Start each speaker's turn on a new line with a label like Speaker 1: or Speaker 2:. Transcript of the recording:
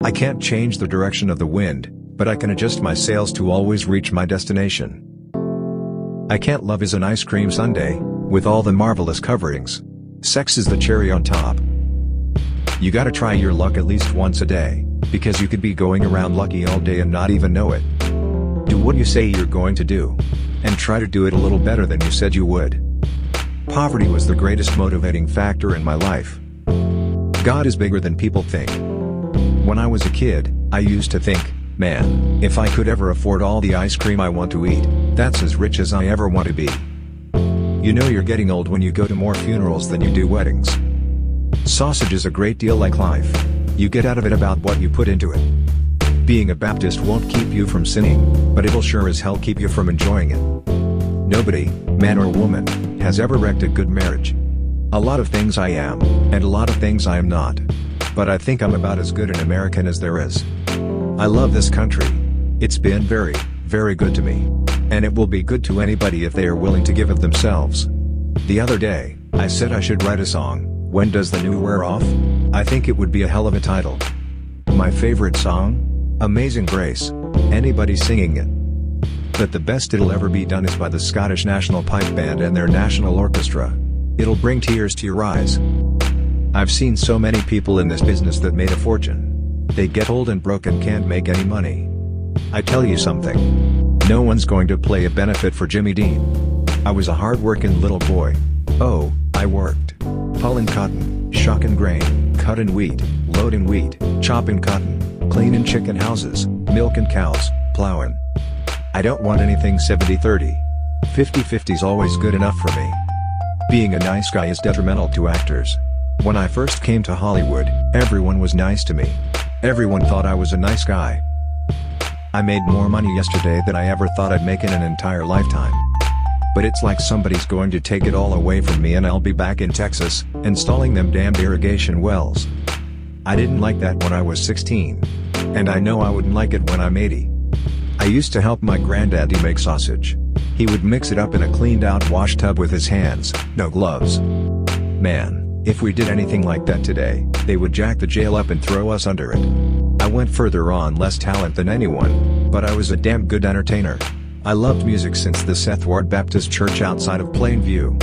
Speaker 1: I can't change the direction of the wind, but I can adjust my sails to always reach my destination. I can't love is an ice cream sundae, with all the marvelous coverings. Sex is the cherry on top. You gotta try your luck at least once a day, because you could be going around lucky all day and not even know it. Do what you say you're going to do. And try to do it a little better than you said you would. Poverty was the greatest motivating factor in my life. God is bigger than people think. When I was a kid, I used to think, man, if I could ever afford all the ice cream I want to eat, that's as rich as I ever want to be. You know you're getting old when you go to more funerals than you do weddings. Sausage is a great deal like life. You get out of it about what you put into it. Being a Baptist won't keep you from sinning, but it'll sure as hell keep you from enjoying it. Nobody, man or woman, has ever wrecked a good marriage. A lot of things I am, and a lot of things I am not. But I think I'm about as good an American as there is. I love this country. It's been very, very good to me. And it will be good to anybody if they are willing to give of themselves. The other day, I said I should write a song, When Does the New Wear Off? I think it would be a hell of a title. My favorite song? Amazing Grace. Anybody singing it. But the best it'll ever be done is by the Scottish National Pipe Band and their National Orchestra. It'll bring tears to your eyes. I've seen so many people in this business that made a fortune. They get old and broke and can't make any money. I tell you something. No one's going to play a benefit for Jimmy Dean. I was a hard-working little boy. Oh, I worked. Pulling cotton, shucking grain, cutting wheat, loading wheat, chopping cotton, cleaning chicken houses, milking cows, plowing. I don't want anything 70-30. 50-50's always good enough for me. Being a nice guy is detrimental to actors. When I first came to Hollywood, everyone was nice to me. Everyone thought I was a nice guy. I made more money yesterday than I ever thought I'd make in an entire lifetime. But it's like somebody's going to take it all away from me and I'll be back in Texas, installing them damned irrigation wells. I didn't like that when I was 16. And I know I wouldn't like it when I'm 80. I used to help my granddaddy make sausage. He would mix it up in a cleaned out wash tub with his hands, no gloves. Man, if we did anything like that today, they would jack the jail up and throw us under it. I went further on less talent than anyone, but I was a damn good entertainer. I loved music since the Seth Ward Baptist Church outside of Plainview.